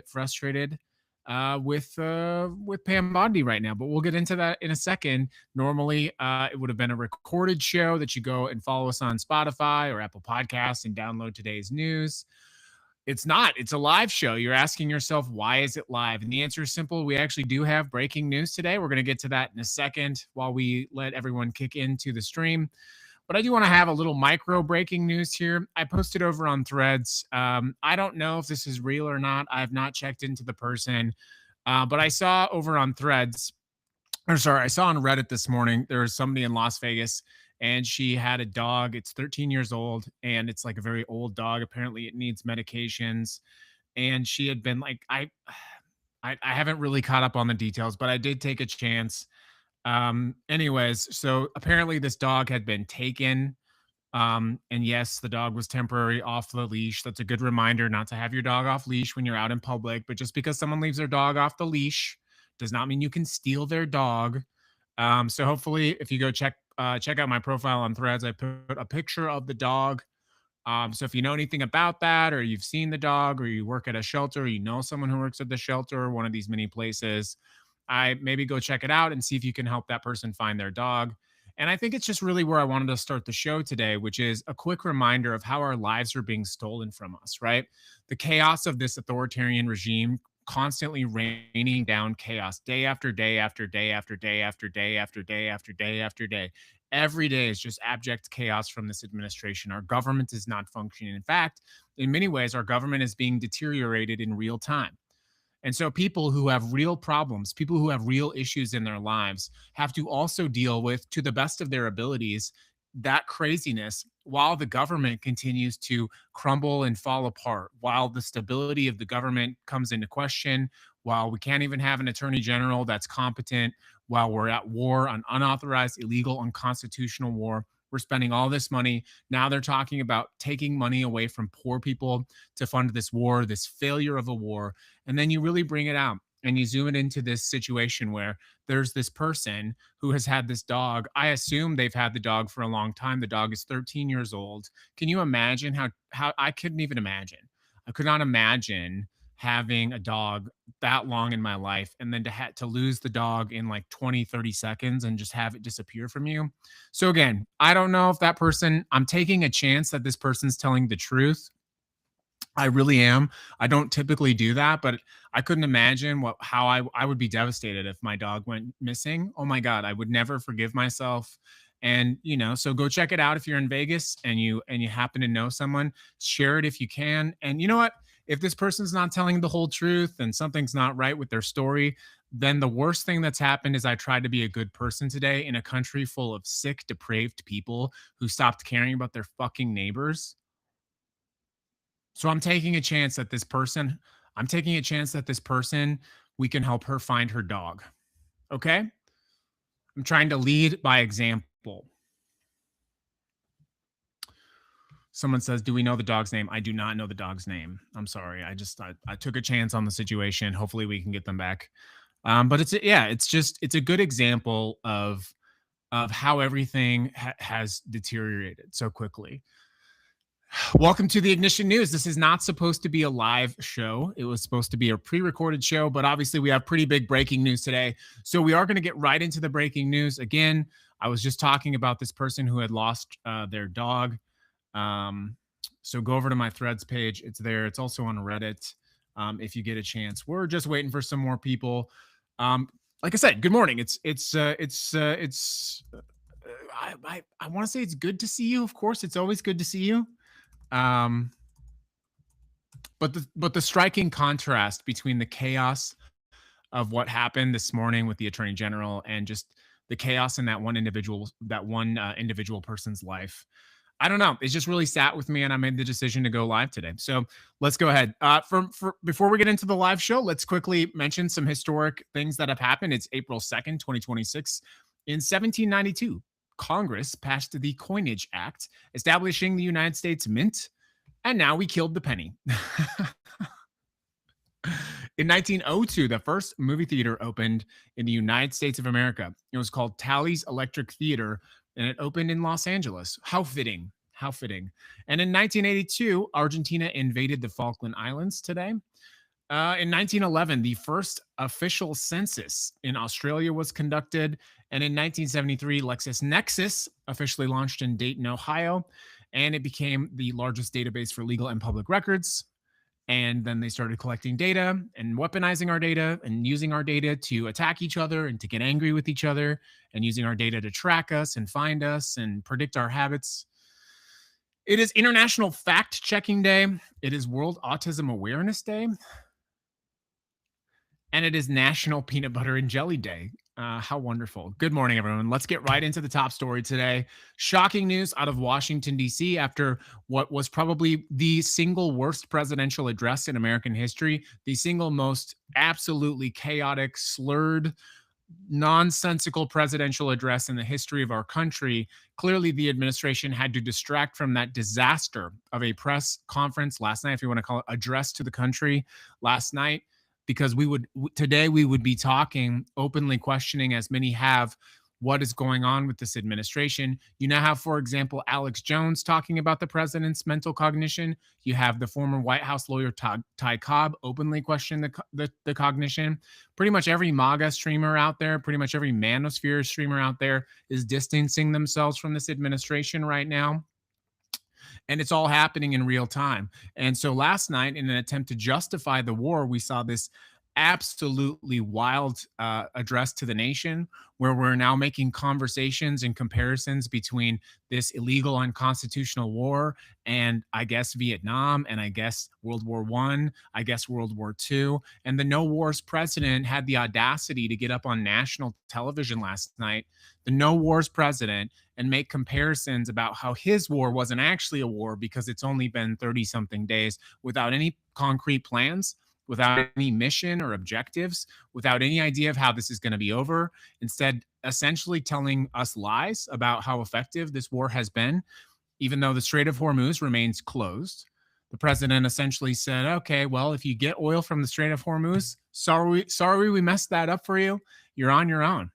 frustrated with Pam Bondi right now, but we'll get into that in a second. Normally, it would have been a recorded show that you go and follow us on Spotify or Apple Podcasts and download today's news. It's not. It's a live show. You're asking yourself, why is it live? And the answer is simple. We actually do have breaking news today. We're going to get to that in a second while we let everyone kick into the stream. But I do want to have a little micro breaking news here. I posted over on Threads. I don't know if this is real or not. I have not checked into the person, but I saw over on Threads, or sorry, I saw on Reddit this morning, there was somebody in Las Vegas and she had a dog. It's 13 years old and it's like a very old dog. Apparently, it needs medications. And she had been like, I haven't really caught up on the details, but I did take a chance. Anyways, so apparently this dog had been taken. And yes, the dog was temporary off the leash. That's a good reminder not to have your dog off leash when you're out in public. But just because someone leaves their dog off the leash does not mean you can steal their dog. So hopefully, if you go check out my profile on Threads, I put a picture of the dog. So if you know anything about that, or you've seen the dog, or you work at a shelter, or you know someone who works at the shelter, or one of these many places, I maybe go check it out and see if you can help that person find their dog. And I think it's just really where I wanted to start the show today, which is a quick reminder of how our lives are being stolen from us, right? The chaos of this authoritarian regime constantly raining down chaos day after day after day after day after day after day after day after day. Every day is just abject chaos from this administration. Our government is not functioning. In fact, in many ways, our government is being deteriorated in real time. And so people who have real problems, people who have real issues in their lives have to also deal with, to the best of their abilities, that craziness while the government continues to crumble and fall apart, while the stability of the government comes into question, while we can't even have an attorney general that's competent, while we're at war on unauthorized, illegal, unconstitutional war. We're spending all this money. Now they're talking about taking money away from poor people to fund this war, this failure of a war. And then you really bring it out and you zoom it into this situation where there's this person who has had this dog. I assume they've had the dog for a long time. The dog is 13 years old. Can you imagine how I couldn't even imagine? I could not imagine having a dog that long in my life and then to lose the dog in like 20, 30 seconds and just have it disappear from you. So again, I don't know if that person, I'm taking a chance that this person's telling the truth. I really am. I don't typically do that, but I couldn't imagine how I would be devastated if my dog went missing. Oh my God, I would never forgive myself. And so go check it out if you're in Vegas and you happen to know someone, share it if you can. And you know what? If this person's not telling the whole truth and something's not right with their story, then the worst thing that's happened is I tried to be a good person today in a country full of sick, depraved people who stopped caring about their fucking neighbors. So I'm taking a chance that this person, we can help her find her dog. Okay? I'm trying to lead by example. Someone says, "Do we know the dog's name?" I do not know the dog's name. I'm sorry. I took a chance on the situation. Hopefully we can get them back. But it's a good example of how everything has deteriorated so quickly. Welcome to the Ignition News. This is not supposed to be a live show. It was supposed to be a pre-recorded show, but obviously we have pretty big breaking news today. So we are going to get right into the breaking news. Again, I was just talking about this person who had lost their dog. So go over to my Threads page. It's there. It's also on Reddit. If you get a chance, we're just waiting for some more people. Like I said, good morning. I want to say it's good to see you. Of course, it's always good to see you. But the striking contrast between the chaos of what happened this morning with the attorney general and just the chaos in that one individual person's life. I don't know. It just really sat with me, and I made the decision to go live today. So let's go ahead. Before we get into the live show, let's quickly mention some historic things that have happened. It's April 2nd, 2026. In 1792, Congress passed the Coinage Act, establishing the United States Mint, and now we killed the penny. In 1902, the first movie theater opened in the United States of America. It was called Tally's Electric Theater, and it opened in Los Angeles. How fitting. And in 1982, Argentina invaded the Falkland Islands today. In 1911, the first official census in Australia was conducted. And in 1973, LexisNexis officially launched in Dayton, Ohio, and it became the largest database for legal and public records. And then they started collecting data and weaponizing our data and using our data to attack each other and to get angry with each other and using our data to track us and find us and predict our habits. It is International Fact Checking Day. It is World Autism Awareness Day. And it is National Peanut Butter and Jelly Day. How wonderful. Good morning, everyone. Let's get right into the top story today. Shocking news out of Washington, D.C. after what was probably the single worst presidential address in American history, the single most absolutely chaotic, slurred, nonsensical presidential address in the history of our country. Clearly, the administration had to distract from that disaster of a press conference last night, if you want to call it address to the country last night, because today we would be talking openly, questioning, as many have, what is going on with this administration. You now have, for example, Alex Jones talking about the president's mental cognition. You have the former White House lawyer Ty Cobb openly questioning the cognition. Pretty much every MAGA streamer out there, pretty much every Manosphere streamer out there is distancing themselves from this administration right now. And it's all happening in real time. And so last night, in an attempt to justify the war, we saw this absolutely wild address to the nation, where we're now making conversations and comparisons between this illegal, unconstitutional war and, I guess, Vietnam, and I guess World War I guess World War II. And the no wars president had the audacity to get up on national television last night, the no wars president, and make comparisons about how his war wasn't actually a war because it's only been 30 something days, without any concrete plans, without any mission or objectives, without any idea of how this is going to be over. Instead, essentially telling us lies about how effective this war has been, even though the Strait of Hormuz remains closed. The president essentially said, okay, well, if you get oil from the Strait of Hormuz, sorry we messed that up for you. You're on your own.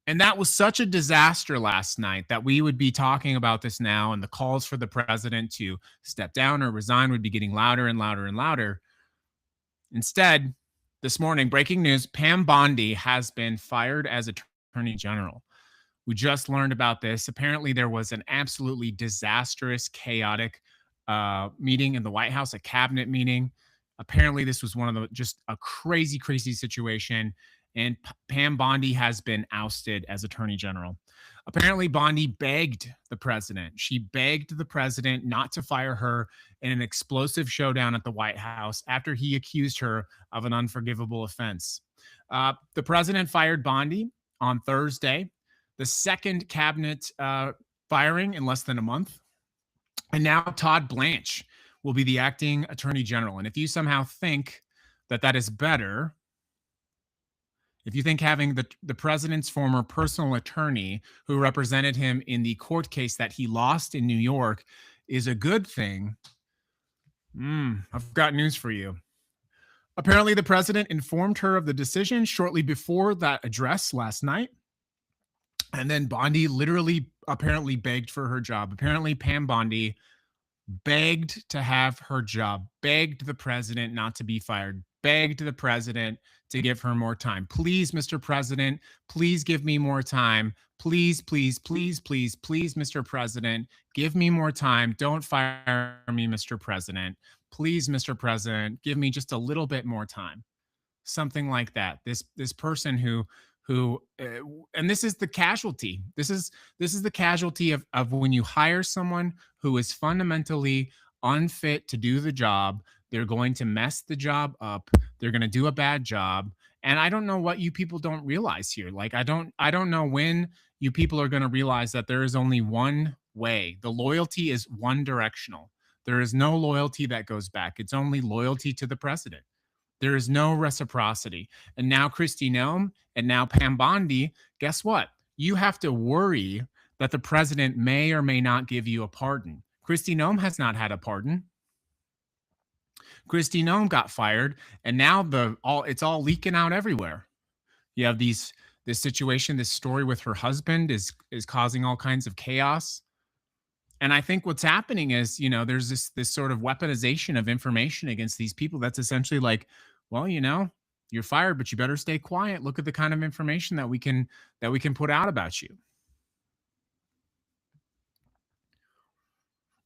And that was such a disaster last night that we would be talking about this now, and the calls for the president to step down or resign would be getting louder and louder and louder. Instead, this morning, breaking news, Pam Bondi has been fired as Attorney General. We just learned about this. Apparently, there was an absolutely disastrous, chaotic meeting in the White House, a cabinet meeting. Apparently, this was just a crazy, crazy situation. And Pam Bondi has been ousted as Attorney General. Apparently, Bondi begged the president. She begged the president not to fire her in an explosive showdown at the White House after he accused her of an unforgivable offense. The president fired Bondi on Thursday, the second cabinet firing in less than a month. And now Todd Blanche will be the acting Attorney General. And if you somehow think that is better, if you think having the president's former personal attorney who represented him in the court case that he lost in New York is a good thing, I've got news for you. Apparently, the president informed her of the decision shortly before that address last night. And then Bondi literally apparently begged for her job. Apparently, Pam Bondi begged to have her job, begged the president not to be fired, begged the president to give her more time. Please, Mr. President, please give me more time. Please, please, please, please, please, Mr. President, give me more time. Don't fire me, Mr. President. Please, Mr. President, give me just a little bit more time. Something like that. This person who and this is the casualty. This is the casualty of when you hire someone who is fundamentally unfit to do the job. They're going to mess the job up. They're going to do a bad job. And I don't know what you people don't realize here. Like, I don't know when you people are going to realize that there is only one way. The loyalty is one directional. There is no loyalty that goes back. It's only loyalty to the president. There is no reciprocity. And now Kristi Noem and now Pam Bondi, guess what? You have to worry that the president may or may not give you a pardon. Kristi Noem has not had a pardon. Kristi Noem got fired, and now it's all leaking out everywhere. You have this situation, this story with her husband is causing all kinds of chaos. And I think what's happening is, there's this sort of weaponization of information against these people that's essentially like, well, you're fired, but you better stay quiet. Look at the kind of information that we can put out about you.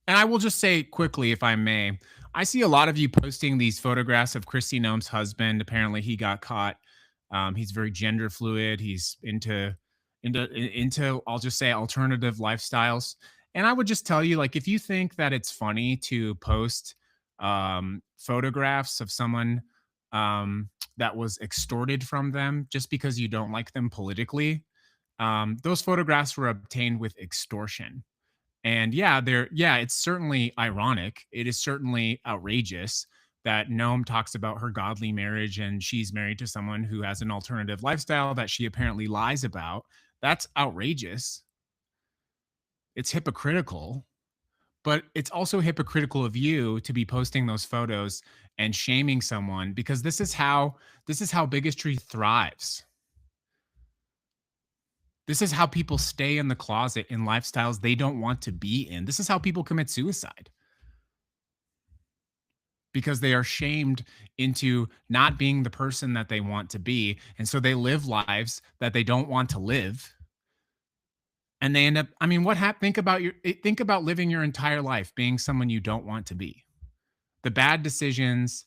And I will just say quickly, if I may, I see a lot of you posting these photographs of Christy Noem's husband. Apparently, he got caught. He's very gender fluid. He's into I'll just say alternative lifestyles. And I would just tell you, like, if you think that it's funny to post photographs of someone that was extorted from them just because you don't like them politically, those photographs were obtained with extortion. And yeah, it's certainly ironic. It is certainly outrageous that Noam talks about her godly marriage and she's married to someone who has an alternative lifestyle that she apparently lies about. That's outrageous. It's hypocritical, but it's also hypocritical of you to be posting those photos and shaming someone because this is how bigotry thrives. This is how people stay in the closet in lifestyles they don't want to be in. This is how people commit suicide because they are shamed into not being the person that they want to be. And so they live lives that they don't want to live. And they end up, I mean, think about living your entire life being someone you don't want to be. The bad decisions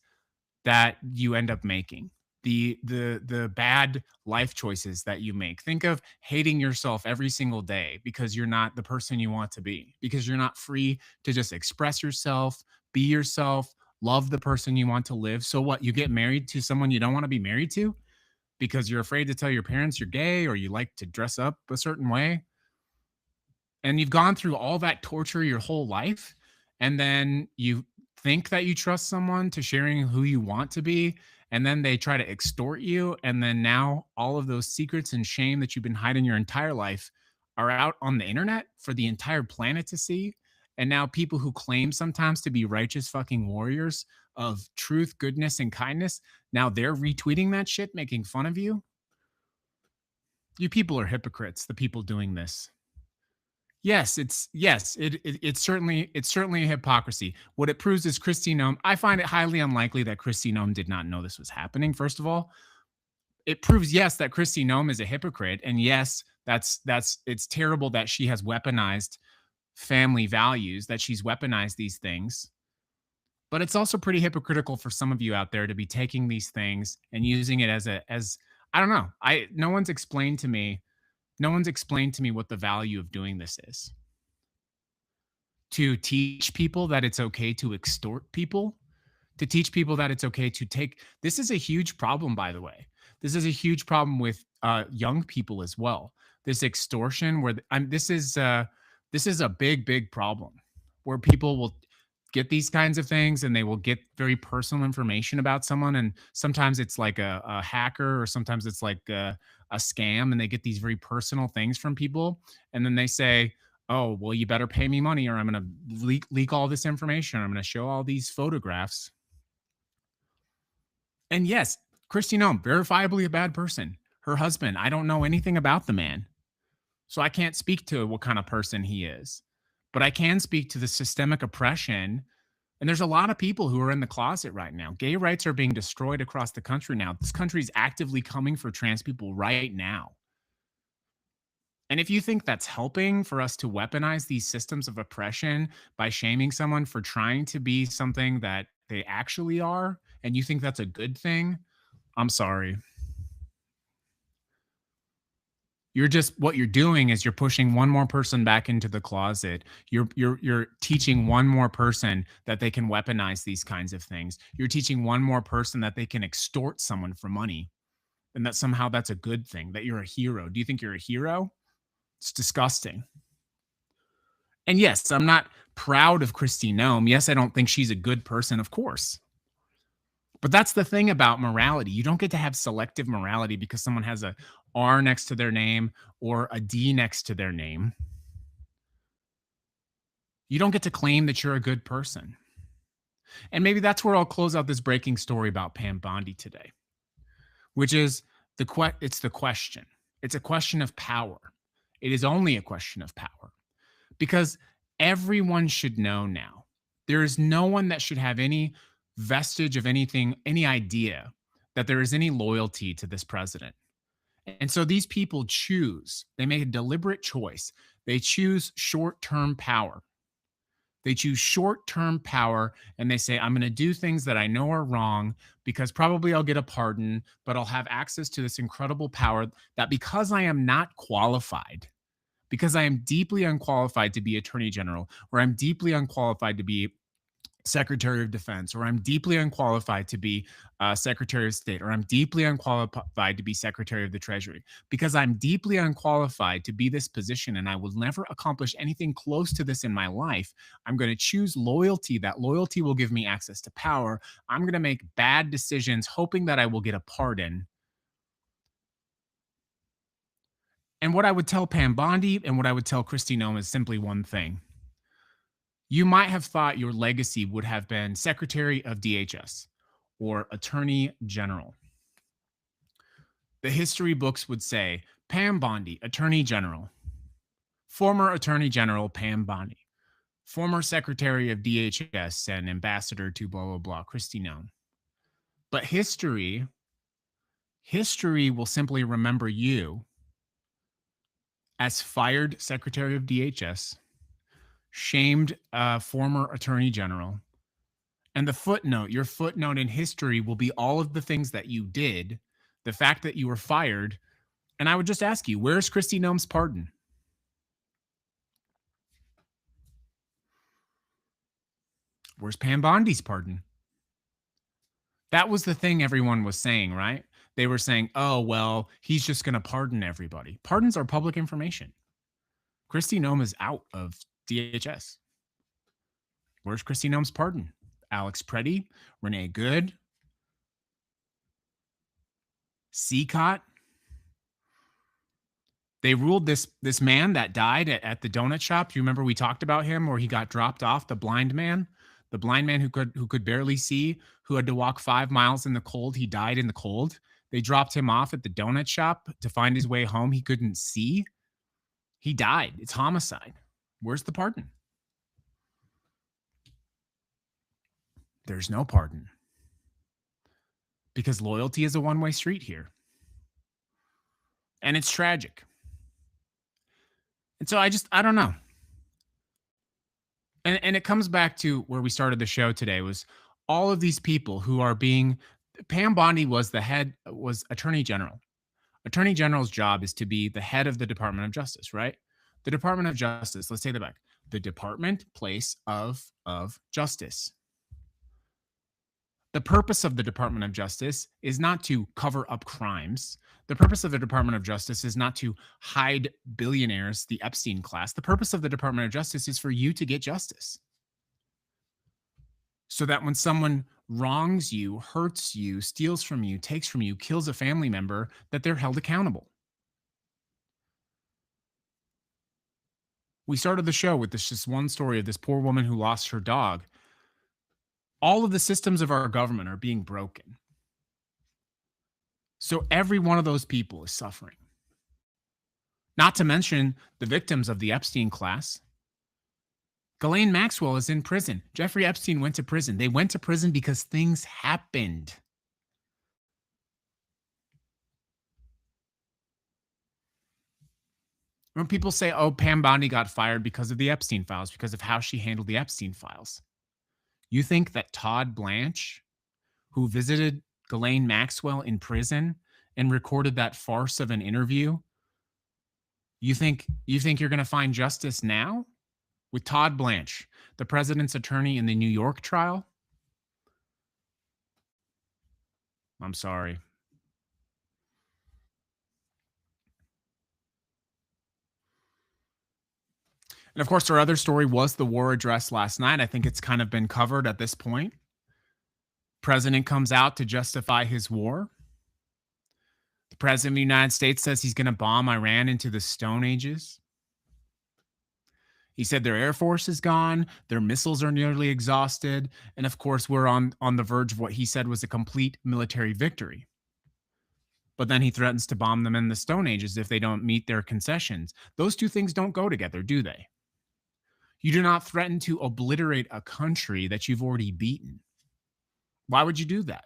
that you end up making, the bad life choices that you make. Think of hating yourself every single day because you're not the person you want to be, because you're not free to just express yourself, be yourself, love the person you want to live. So what? You get married to someone you don't want to be married to because you're afraid to tell your parents you're gay or you like to dress up a certain way. And you've gone through all that torture your whole life, and then you think that you trust someone to sharing who you want to be, and then they try to extort you, and then now all of those secrets and shame that you've been hiding your entire life are out on the internet for the entire planet to see. And now people who claim sometimes to be righteous fucking warriors of truth, goodness, and kindness, now they're retweeting that shit, making fun of you. You people are hypocrites, the people doing this. It's certainly a hypocrisy. What it proves is Kristi Noem. I find it highly unlikely that Kristi Noem did not know this was happening. First of all, it proves yes that Kristi Noem is a hypocrite, and yes, that's it's terrible that she has weaponized family values, that she's weaponized these things. But it's also pretty hypocritical for some of you out there to be taking these things and using it as I don't know. No one's explained to me what the value of doing this is. To teach people that it's okay to extort people, to teach people that it's okay to take this is a huge problem, by the way. This is a huge problem with young people as well. This extortion where this is a big problem where people will get these kinds of things and they will get very personal information about someone, and sometimes it's like a hacker or sometimes it's like a scam, and they get these very personal things from people, and then they say, oh well, you better pay me money or I'm going to leak all this information, or I'm going to show all these photographs. And yes, Kristi Noem, verifiably a bad person. Her husband, I don't know anything about the man, so I can't speak to what kind of person he is, but I can speak to the systemic oppression. And there's a lot of people who are in the closet right now. Gay rights are being destroyed across the country now. This country is actively coming for trans people right now. And if you think that's helping for us to weaponize these systems of oppression by shaming someone for trying to be something that they actually are, and you think that's a good thing, I'm sorry. What you're doing is you're pushing one more person back into the closet. You're teaching one more person that they can weaponize these kinds of things. You're teaching one more person that they can extort someone for money, and that somehow that's a good thing, that you're a hero. Do you think you're a hero? It's disgusting. And yes, I'm not proud of Kristi Noem. Yes, I don't think she's a good person, of course. But that's the thing about morality. You don't get to have selective morality because someone has a R next to their name or a D next to their name. You don't get to claim that you're a good person. And maybe that's where I'll close out this breaking story about Pam Bondi today, which is it's the question. It's a question of power. It is only a question of power. Because Everyone should know now. There is no one that should have any vestige of anything, any idea that there is any loyalty to this president. And so these people choose, they make a deliberate choice. They choose short term power. They choose short term power and they say, I'm going to do things that I know are wrong because probably I'll get a pardon, but I'll have access to this incredible power that because I am not qualified, because I am deeply unqualified to be attorney general, or I'm deeply unqualified to be secretary of defense, or I'm deeply unqualified to be secretary of state, or I'm deeply unqualified to be secretary of the treasury, because I'm deeply unqualified to be this position and I will never accomplish anything close to this in my life. I'm going to choose loyalty. That loyalty will give me access to power. I'm going to make bad decisions hoping that I will get a pardon. And what I would tell Pam Bondi and what I would tell Kristi Noem is simply one thing. You might have thought your legacy would have been Secretary of DHS or Attorney General. The history books would say Pam Bondi, Attorney General, former Attorney General Pam Bondi, former Secretary of DHS and Ambassador to blah, blah, blah, Kristi Noem. But history will simply remember you as fired Secretary of DHS, shamed former Attorney General, and the footnote, your footnote in history will be all of the things that you did, the fact that you were fired. And I would just ask you, where's Kristi Noem's pardon? Where's Pam Bondi's pardon? That was the thing everyone was saying, right? They were saying, oh, well, he's just going to pardon everybody. Pardons are public information. Kristi Noem is out of DHS. Where's Kristi Noem's pardon? Alex Preddy, Renee Good, CCOT. They ruled this man that died at the donut shop. You remember we talked about him, or he got dropped off, the blind man who could barely see, who had to walk 5 miles in the cold. He died in the cold. They dropped him off at the donut shop to find his way home. He couldn't see. He died. It's homicide. Where's the pardon? There's no pardon. Because loyalty is a one-way street here. And it's tragic. And so I don't know. And it comes back to where we started the show today, was all of these people who are being, Pam Bondi was Attorney General. Attorney General's job is to be the head of the Department of Justice, right? The Department of Justice, let's say that back. The Department, place of Justice. The purpose of the Department of Justice is not to cover up crimes. The purpose of the Department of Justice is not to hide billionaires, the Epstein class. The purpose of the Department of Justice is for you to get justice. So that when someone wrongs you, hurts you, steals from you, takes from you, kills a family member, that they're held accountable. We started the show with this one story of this poor woman who lost her dog. All of the systems of our government are being broken. So every one of those people is suffering. Not to mention the victims of the Epstein class. Ghislaine Maxwell is in prison. Jeffrey Epstein went to prison. They went to prison because things happened. When people say, oh, Pam Bondi got fired because of the Epstein files, because of how she handled the Epstein files. You think that Todd Blanche, who visited Ghislaine Maxwell in prison and recorded that farce of an interview, you think you're going to find justice now with Todd Blanche, the president's attorney in the New York trial? I'm sorry. And of course, our other story was the war address last night. I think it's kind of been covered at this point. President comes out to justify his war. The president of the United States says he's going to bomb Iran into the Stone Ages. He said their Air Force is gone, their missiles are nearly exhausted, and of course, we're on the verge of what he said was a complete military victory. But then he threatens to bomb them in the Stone Ages if they don't meet their concessions. Those two things don't go together, do they? You do not threaten to obliterate a country that you've already beaten. Why would you do that?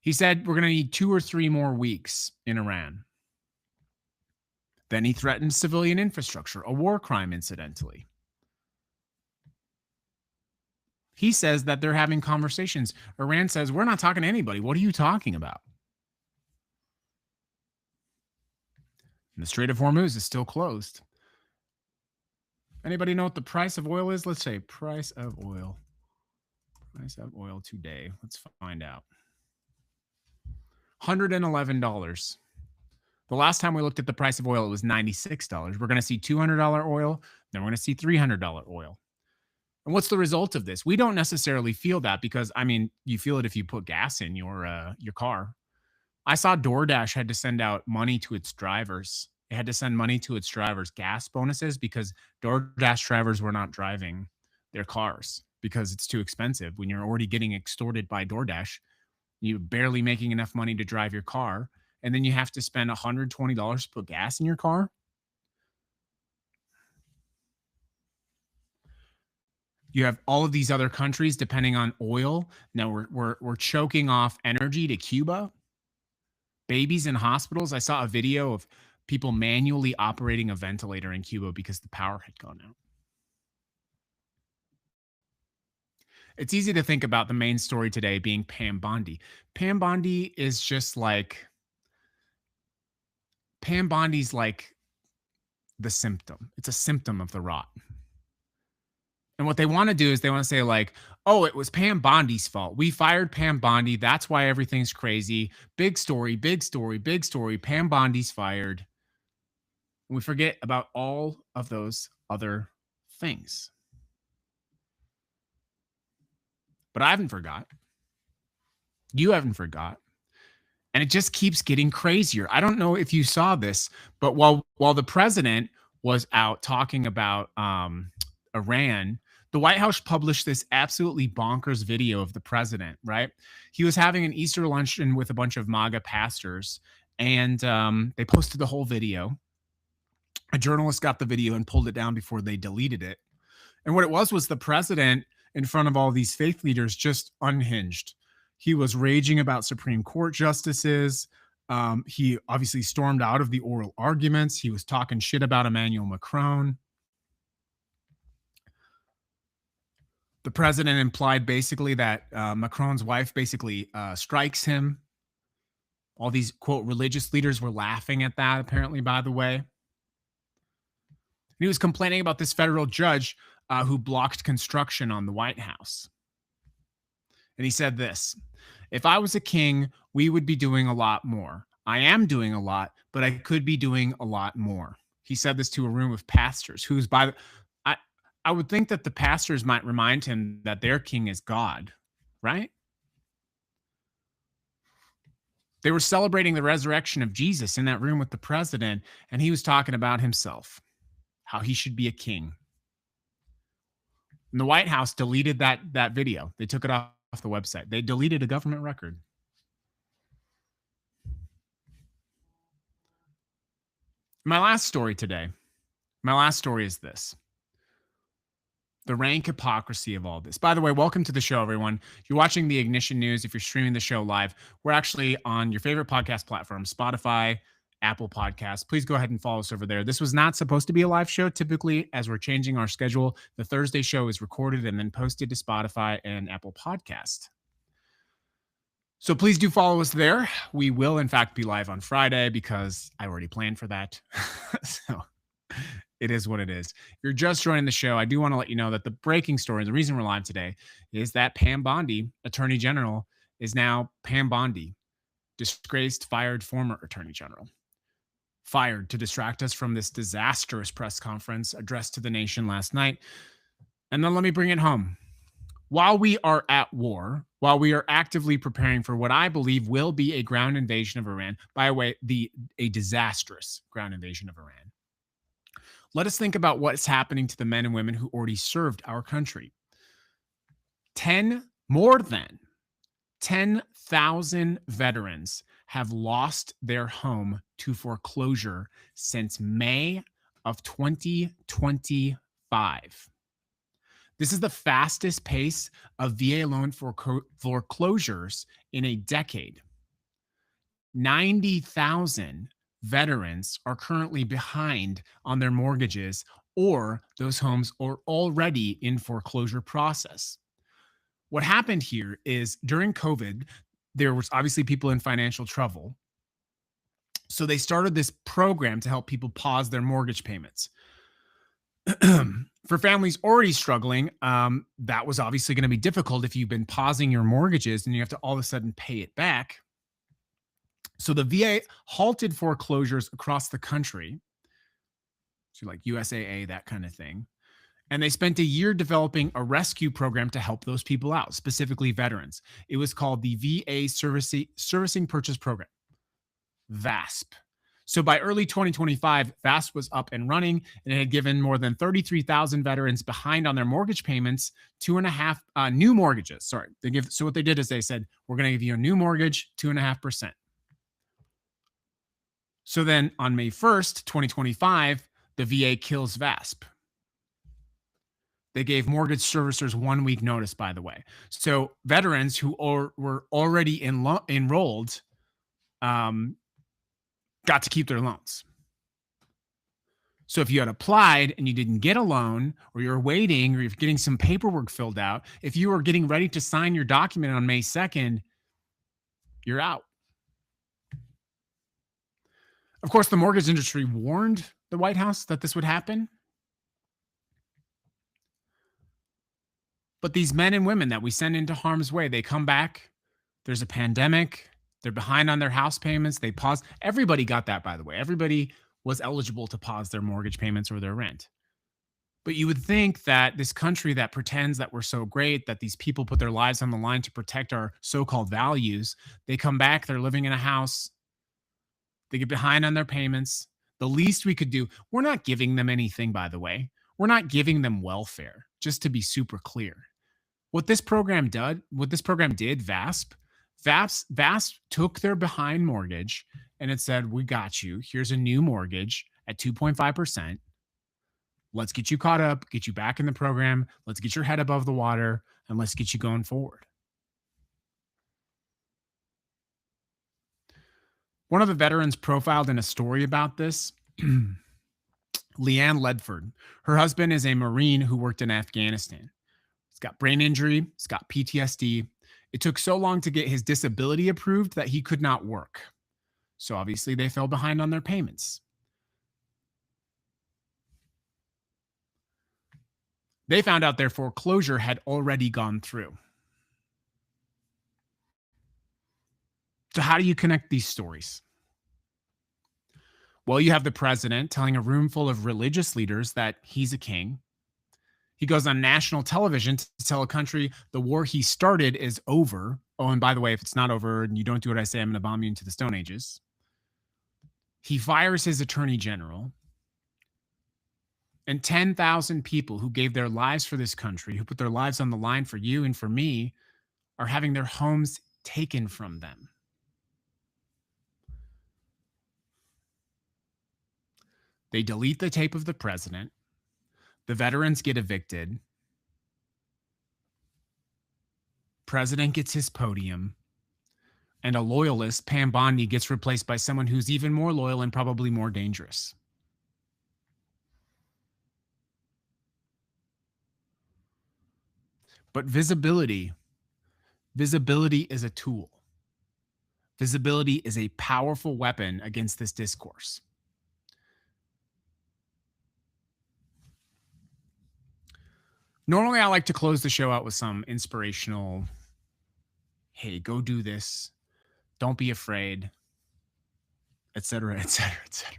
He said, we're going to need 2 or 3 more weeks in Iran. Then he threatened civilian infrastructure, a war crime, incidentally. He says that they're having conversations. Iran says, we're not talking to anybody. What are you talking about? And the Strait of Hormuz is still closed. Anybody know what the price of oil is? Let's say price of oil. Price of oil today. Let's find out. $111. The last time we looked at the price of oil, it was $96. We're going to see $200 oil. Then we're going to see $300 oil. And what's the result of this? We don't necessarily feel that because, I mean, you feel it if you put gas in your car. I saw DoorDash had to send out money to its drivers. It had to send money to its drivers, gas bonuses, because DoorDash drivers were not driving their cars because it's too expensive. When you're already getting extorted by DoorDash, you're barely making enough money to drive your car, and then you have to spend $120 to put gas in your car. You have all of these other countries depending on oil. Now we're choking off energy to Cuba. Babies in hospitals. I saw a video of people manually operating a ventilator in Cuba because the power had gone out. It's easy to think about the main story today being Pam Bondi. Pam Bondi is just like, Pam Bondi's like the symptom. It's a symptom of the rot. And what they want to do is they want to say like, oh, it was Pam Bondi's fault. We fired Pam Bondi. That's why everything's crazy. Big story, big story, big story. Pam Bondi's fired. And we forget about all of those other things. But I haven't forgot. You haven't forgot. And it just keeps getting crazier. I don't know if you saw this, but while the president was out talking about Iran, the White House published this absolutely bonkers video of the president, right? He was having an Easter luncheon with a bunch of MAGA pastors, and they posted the whole video. A journalist got the video and pulled it down before they deleted it. And what it was the president in front of all these faith leaders just unhinged. He was raging about Supreme Court justices. He obviously stormed out of the oral arguments. He was talking shit about Emmanuel Macron. The president implied basically that Macron's wife basically strikes him. All these, quote, religious leaders were laughing at that, apparently, by the way. And he was complaining about this federal judge who blocked construction on the White House. And he said this: if I was a king, we would be doing a lot more. I am doing a lot, but I could be doing a lot more. He said this to a room of pastors who's I would think that the pastors might remind him that their king is God, right? They were celebrating the resurrection of Jesus in that room with the president, and he was talking about himself, how he should be a king. And the White House deleted that video. They took it off the website. They deleted a government record. My last story today, is this: the rank hypocrisy of all this. By the way, welcome to the show, everyone. You're watching the Ignition News. If you're streaming the show live, we're actually on your favorite podcast platform, Spotify, Apple Podcasts. Please go ahead and follow us over there. This was not supposed to be a live show. Typically, as we're changing our schedule, the Thursday show is recorded and then posted to Spotify and Apple Podcast. So please do follow us there. We will, in fact, be live on Friday because I already planned for that. So it is what it is. If you're just joining the show, I do want to let you know that the breaking story, the reason we're live today, is that Pam Bondi, Attorney General, is now Pam Bondi, disgraced, fired former Attorney General. Fired to distract us from this disastrous press conference addressed to the nation last night. And then let me bring it home. While we are at war, while we are actively preparing for what I believe will be a ground invasion of Iran, by the way, a disastrous ground invasion of Iran, let us think about what's happening to the men and women who already served our country. More than 10,000 veterans have lost their home to foreclosure since May of 2025. 2025. This is the fastest pace of VA loan foreclosures in a decade. 90,000 veterans are currently behind on their mortgages, or those homes are already in foreclosure process. What happened here is during COVID, there was obviously people in financial trouble. So they started this program to help people pause their mortgage payments. For families already struggling, that was obviously going to be difficult if you've been pausing your mortgages and you have to all of a sudden pay it back. So the VA halted foreclosures across the country, so like USAA, that kind of thing. And they spent a year developing a rescue program to help those people out, specifically veterans. It was called the VA Servicing Purchase Program, VASP. So by early 2025, VASP was up and running, and it had given more than 33,000 veterans behind on their mortgage payments 2.5 new mortgages. Sorry, so what they did is they said, we're going to give you a new mortgage, 2.5%. So then on May 1st, 2025, the VA kills VASP. They gave mortgage servicers 1 week notice, by the way. So veterans who were already enrolled got to keep their loans. So if you had applied and you didn't get a loan, or you're waiting, or you're getting some paperwork filled out, if you were getting ready to sign your document on May 2nd, you're out. Of course, the mortgage industry warned the White House that this would happen. But these men and women that we send into harm's way, they come back. There's a pandemic. They're behind on their house payments. They pause. Everybody got that, by the way. Everybody was eligible to pause their mortgage payments or their rent. But you would think that this country that pretends that we're so great, that these people put their lives on the line to protect our so-called values, they come back, they're living in a house, they get behind on their payments. The least we could do, we're not giving them anything, by the way. We're not giving them welfare, just to be super clear. What this program did, VASP took their behind mortgage and it said, we got you. Here's a new mortgage at 2.5%. Let's get you caught up, get you back in the program. Let's get your head above the water, and let's get you going forward. One of the veterans profiled in a story about this, Leanne Ledford. Her husband is a Marine who worked in Afghanistan. He's got brain injury. He's got PTSD. It took so long to get his disability approved that he could not work. So obviously they fell behind on their payments. They found out their foreclosure had already gone through. So how do you connect these stories? Well, you have the president telling a room full of religious leaders that he's a king. He goes on national television to tell a country the war he started is over. Oh, and by the way, if it's not over and you don't do what I say, I'm going to bomb you into the Stone Ages. He fires his attorney general. And 10,000 people who gave their lives for this country, who put their lives on the line for you and for me, are having their homes taken from them. They delete the tape of the president. The veterans get evicted. President gets his podium. And a loyalist, Pam Bondi, gets replaced by someone who's even more loyal and probably more dangerous. But visibility is a tool. Visibility is a powerful weapon against this discourse. Normally, I like to close the show out with some inspirational, hey, go do this. Don't be afraid, etc., etc., etc.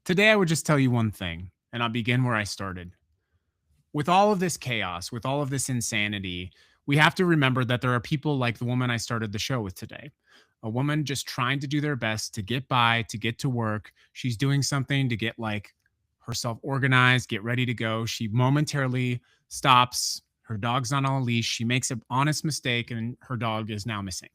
Today, I would just tell you one thing, and I'll begin where I started. With all of this chaos, with all of this insanity, we have to remember that there are people like the woman I started the show with today. A woman just trying to do their best to get by, to get to work. She's doing something to get herself organized, get ready to go. She momentarily stops. Her dog's not on a leash. She makes an honest mistake and her dog is now missing.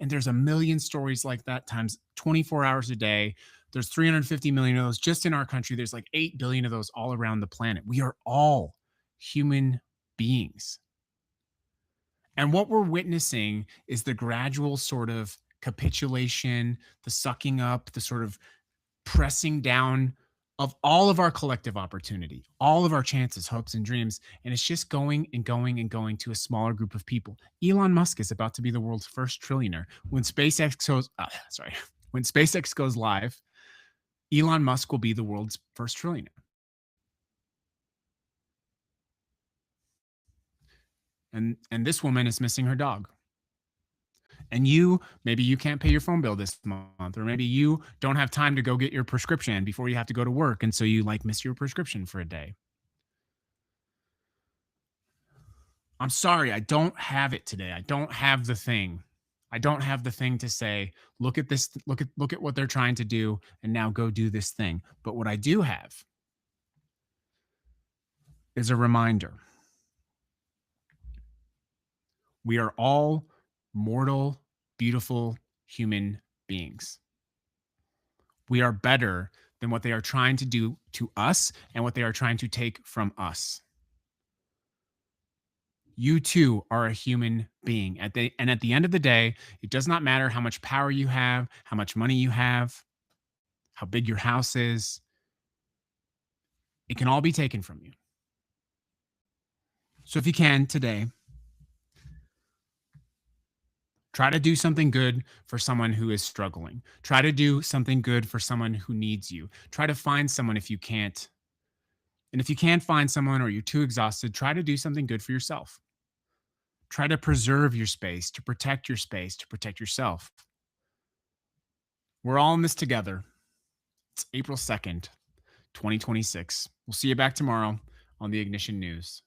And there's a million stories like that times 24 hours a day. There's 350 million of those just in our country. There's like 8 billion of those all around the planet. We are all human beings. And what we're witnessing is the gradual sort of capitulation, the sucking up, the sort of pressing down of all of our collective opportunity, all of our chances, hopes, and dreams. And it's just going and going and going to a smaller group of people. Elon Musk is about to be the world's first trillionaire. When when SpaceX goes live, Elon Musk will be the world's first trillionaire. And this woman is missing her dog. And maybe you can't pay your phone bill this month, or maybe you don't have time to go get your prescription before you have to go to work, and so you like miss your prescription for a day. I'm sorry, I don't have it today. I don't have the thing. I don't have the thing to say, look at this, look at what they're trying to do, and now go do this thing. But what I do have is a reminder. We are all mortal, beautiful human beings. We are better than what they are trying to do to us and what they are trying to take from us. You too are a human being. At the end of the day, it does not matter how much power you have, how much money you have, how big your house is. It can all be taken from you. So if you can today, try to do something good for someone who is struggling. Try to do something good for someone who needs you. Try to find someone if you can't. And if you can't find someone or you're too exhausted, try to do something good for yourself. Try to preserve your space, to protect yourself. We're all in this together. It's April 2nd, 2026. We'll see you back tomorrow on the Ignition News.